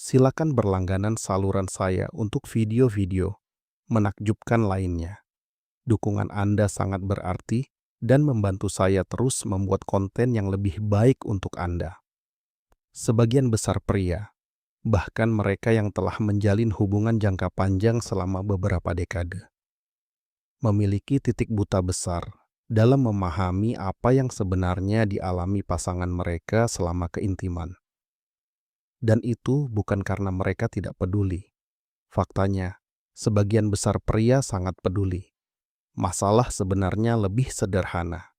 Silakan berlangganan saluran saya untuk video-video menakjubkan lainnya. Dukungan Anda sangat berarti dan membantu saya terus membuat konten yang lebih baik untuk Anda. Sebagian besar pria, bahkan mereka yang telah menjalin hubungan jangka panjang selama beberapa dekade, memiliki titik buta besar dalam memahami apa yang sebenarnya dialami pasangan mereka selama keintiman. Dan itu bukan karena mereka tidak peduli. Faktanya, sebagian besar pria sangat peduli. Masalah sebenarnya lebih sederhana.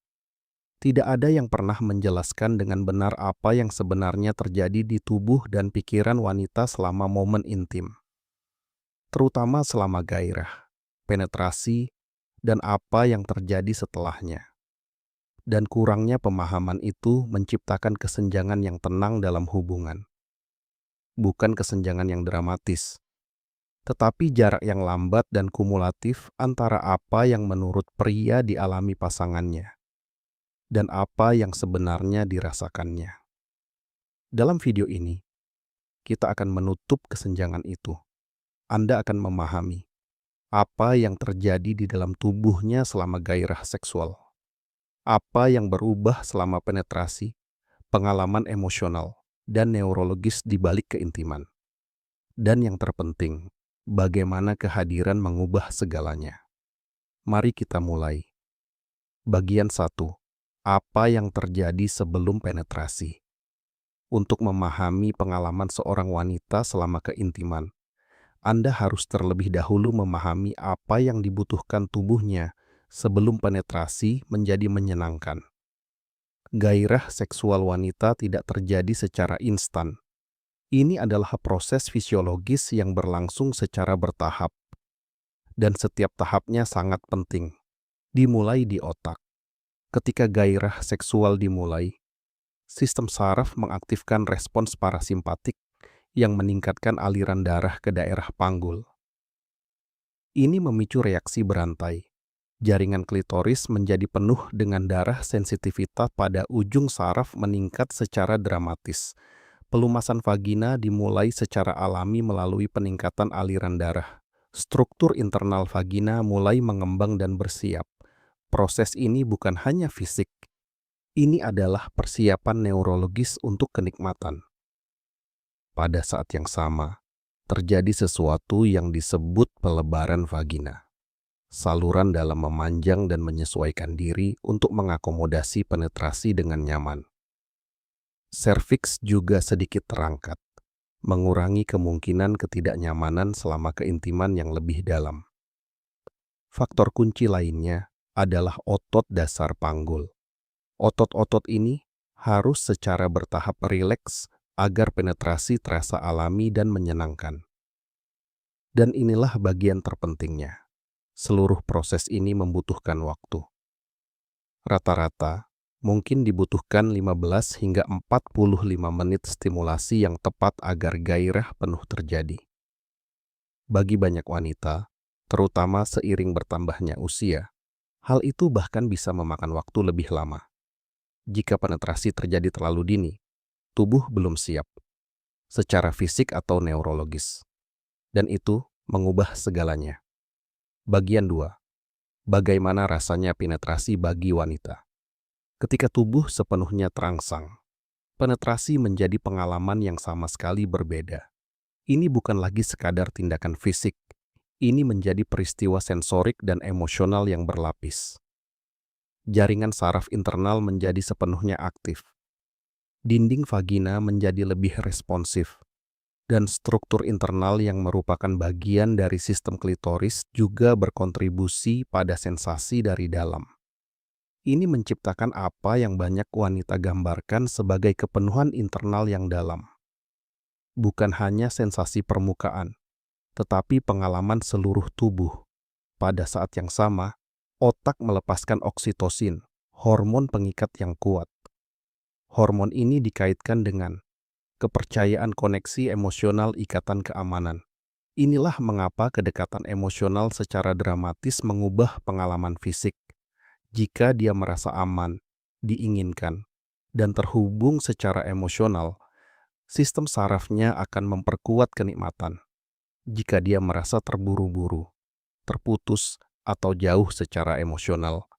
Tidak ada yang pernah menjelaskan dengan benar apa yang sebenarnya terjadi di tubuh dan pikiran wanita selama momen intim. Terutama selama gairah, penetrasi, dan apa yang terjadi setelahnya. Dan kurangnya pemahaman itu menciptakan kesenjangan yang tenang dalam hubungan. Bukan kesenjangan yang dramatis, tetapi jarak yang lambat dan kumulatif antara apa yang menurut pria dialami pasangannya dan apa yang sebenarnya dirasakannya. Dalam video ini, kita akan menutup kesenjangan itu. Anda akan memahami apa yang terjadi di dalam tubuhnya selama gairah seksual, apa yang berubah selama penetrasi, pengalaman emosional, dan neurologis di balik keintiman. Dan yang terpenting, bagaimana kehadiran mengubah segalanya. Mari kita mulai. Bagian 1. Apa yang terjadi sebelum penetrasi? Untuk memahami pengalaman seorang wanita selama keintiman, Anda harus terlebih dahulu memahami apa yang dibutuhkan tubuhnya sebelum penetrasi menjadi menyenangkan. Gairah seksual wanita tidak terjadi secara instan. Ini adalah proses fisiologis yang berlangsung secara bertahap, dan setiap tahapnya sangat penting. Dimulai di otak. Ketika gairah seksual dimulai, sistem saraf mengaktifkan respons parasimpatik yang meningkatkan aliran darah ke daerah panggul. Ini memicu reaksi berantai. Jaringan klitoris menjadi penuh dengan darah, sensitivitas pada ujung saraf meningkat secara dramatis. Pelumasan vagina dimulai secara alami melalui peningkatan aliran darah. Struktur internal vagina mulai mengembang dan bersiap. Proses ini bukan hanya fisik. Ini adalah persiapan neurologis untuk kenikmatan. Pada saat yang sama, terjadi sesuatu yang disebut pelebaran vagina. Saluran dalam memanjang dan menyesuaikan diri untuk mengakomodasi penetrasi dengan nyaman. Serviks juga sedikit terangkat, mengurangi kemungkinan ketidaknyamanan selama keintiman yang lebih dalam. Faktor kunci lainnya adalah otot dasar panggul. Otot-otot ini harus secara bertahap rileks agar penetrasi terasa alami dan menyenangkan. Dan inilah bagian terpentingnya. Seluruh proses ini membutuhkan waktu. Rata-rata, mungkin dibutuhkan 15 hingga 45 menit stimulasi yang tepat agar gairah penuh terjadi. Bagi banyak wanita, terutama seiring bertambahnya usia, hal itu bahkan bisa memakan waktu lebih lama. Jika penetrasi terjadi terlalu dini, tubuh belum siap, secara fisik atau neurologis. Dan itu mengubah segalanya. Bagian 2. Bagaimana rasanya penetrasi bagi wanita? Ketika tubuh sepenuhnya terangsang, penetrasi menjadi pengalaman yang sama sekali berbeda. Ini bukan lagi sekadar tindakan fisik. Ini menjadi peristiwa sensorik dan emosional yang berlapis. Jaringan saraf internal menjadi sepenuhnya aktif. Dinding vagina menjadi lebih responsif. Dan struktur internal yang merupakan bagian dari sistem klitoris juga berkontribusi pada sensasi dari dalam. Ini menciptakan apa yang banyak wanita gambarkan sebagai kepenuhan internal yang dalam. Bukan hanya sensasi permukaan, tetapi pengalaman seluruh tubuh. Pada saat yang sama, otak melepaskan oksitosin, hormon pengikat yang kuat. Hormon ini dikaitkan dengan kepercayaan, koneksi emosional, ikatan keamanan. Inilah mengapa kedekatan emosional secara dramatis mengubah pengalaman fisik. Jika dia merasa aman, diinginkan, dan terhubung secara emosional, Sistem sarafnya akan memperkuat kenikmatan. Jika dia merasa terburu-buru, terputus, atau jauh secara emosional,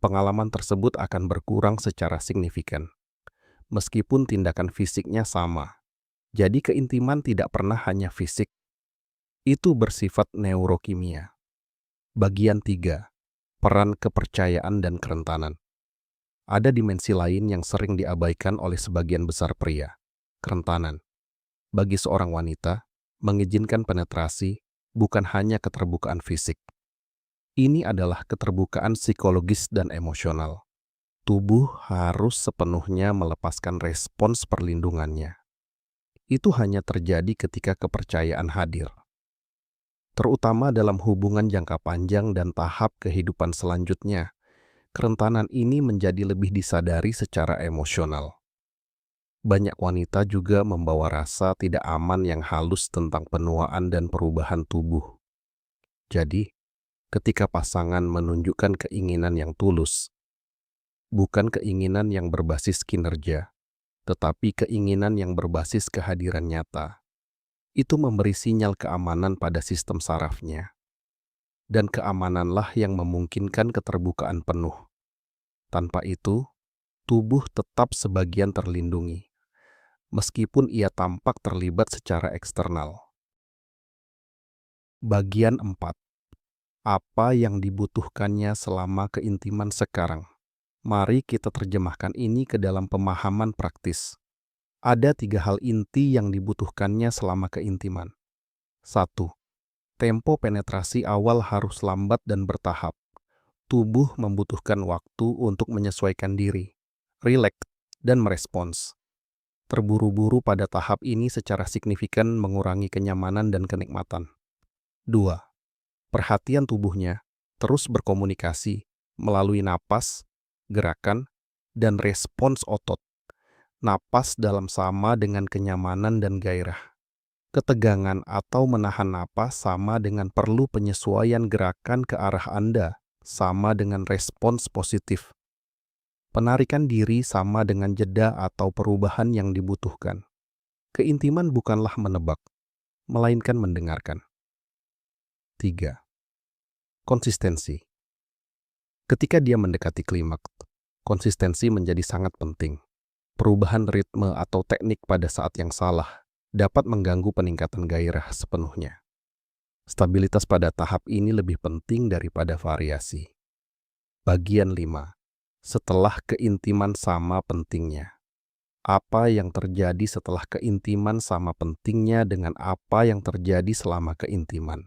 pengalaman tersebut akan berkurang secara signifikan. Meskipun tindakan fisiknya sama, jadi keintiman tidak pernah hanya fisik. Itu bersifat neurokimia. Bagian 3. Peran kepercayaan dan kerentanan. Ada dimensi lain yang sering diabaikan oleh sebagian besar pria. Kerentanan. Bagi seorang wanita, mengizinkan penetrasi bukan hanya keterbukaan fisik. Ini adalah keterbukaan psikologis dan emosional. Tubuh harus sepenuhnya melepaskan respons perlindungannya. Itu hanya terjadi ketika kepercayaan hadir. Terutama dalam hubungan jangka panjang dan tahap kehidupan selanjutnya, kerentanan ini menjadi lebih disadari secara emosional. Banyak wanita juga membawa rasa tidak aman yang halus tentang penuaan dan perubahan tubuh. Jadi, ketika pasangan menunjukkan keinginan yang tulus, bukan keinginan yang berbasis kinerja, tetapi keinginan yang berbasis kehadiran nyata, itu memberi sinyal keamanan pada sistem sarafnya. Dan keamananlah yang memungkinkan keterbukaan penuh. Tanpa itu, tubuh tetap sebagian terlindungi, meskipun ia tampak terlibat secara eksternal. Bagian 4. Apa yang dibutuhkannya selama keintiman sekarang? Mari kita terjemahkan ini ke dalam pemahaman praktis. Ada 3 hal inti yang dibutuhkannya selama keintiman. 1. Tempo penetrasi awal harus lambat dan bertahap. Tubuh membutuhkan waktu untuk menyesuaikan diri, rileks, dan merespons. Terburu-buru pada tahap ini secara signifikan mengurangi kenyamanan dan kenikmatan. 2. Perhatian tubuhnya terus berkomunikasi melalui napas, gerakan, dan respons otot. Napas dalam sama dengan kenyamanan dan gairah. Ketegangan atau menahan napas sama dengan perlu penyesuaian gerakan ke arah Anda, sama dengan respons positif. Penarikan diri sama dengan jeda atau perubahan yang dibutuhkan. Keintiman bukanlah menebak, melainkan mendengarkan. 3. Konsistensi. Ketika dia mendekati klimaks, konsistensi menjadi sangat penting. Perubahan ritme atau teknik pada saat yang salah dapat mengganggu peningkatan gairah sepenuhnya. Stabilitas pada tahap ini lebih penting daripada variasi. Bagian 5. Setelah keintiman sama pentingnya. Apa yang terjadi setelah keintiman sama pentingnya dengan apa yang terjadi selama keintiman.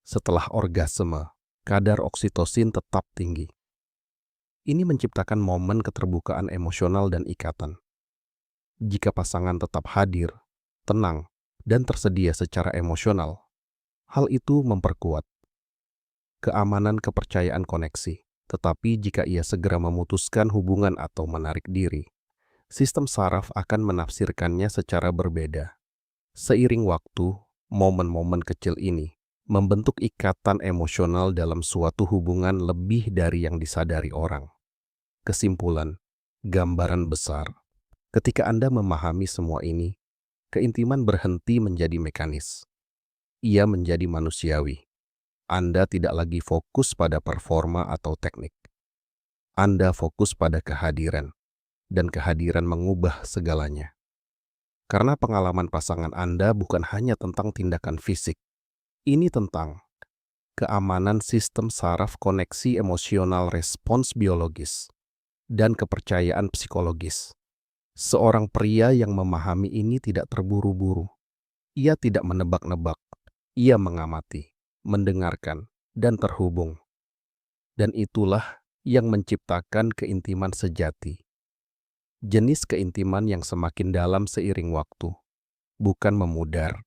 Setelah orgasme, kadar oksitosin tetap tinggi. Ini menciptakan momen keterbukaan emosional dan ikatan. Jika pasangan tetap hadir, tenang, dan tersedia secara emosional, hal itu memperkuat keamanan kepercayaan koneksi. Tetapi jika ia segera memutuskan hubungan atau menarik diri, sistem saraf akan menafsirkannya secara berbeda. Seiring waktu, momen-momen kecil ini membentuk ikatan emosional dalam suatu hubungan lebih dari yang disadari orang. Kesimpulan, gambaran besar. Ketika Anda memahami semua ini, keintiman berhenti menjadi mekanis. Ia menjadi manusiawi. Anda tidak lagi fokus pada performa atau teknik. Anda fokus pada kehadiran, dan kehadiran mengubah segalanya. Karena pengalaman pasangan Anda bukan hanya tentang tindakan fisik. Ini tentang keamanan sistem saraf koneksi emosional respons biologis dan kepercayaan psikologis. Seorang pria yang memahami ini tidak terburu-buru. Ia tidak menebak-nebak. Ia mengamati, mendengarkan, dan terhubung. Dan itulah yang menciptakan keintiman sejati. Jenis keintiman yang semakin dalam seiring waktu, bukan memudar,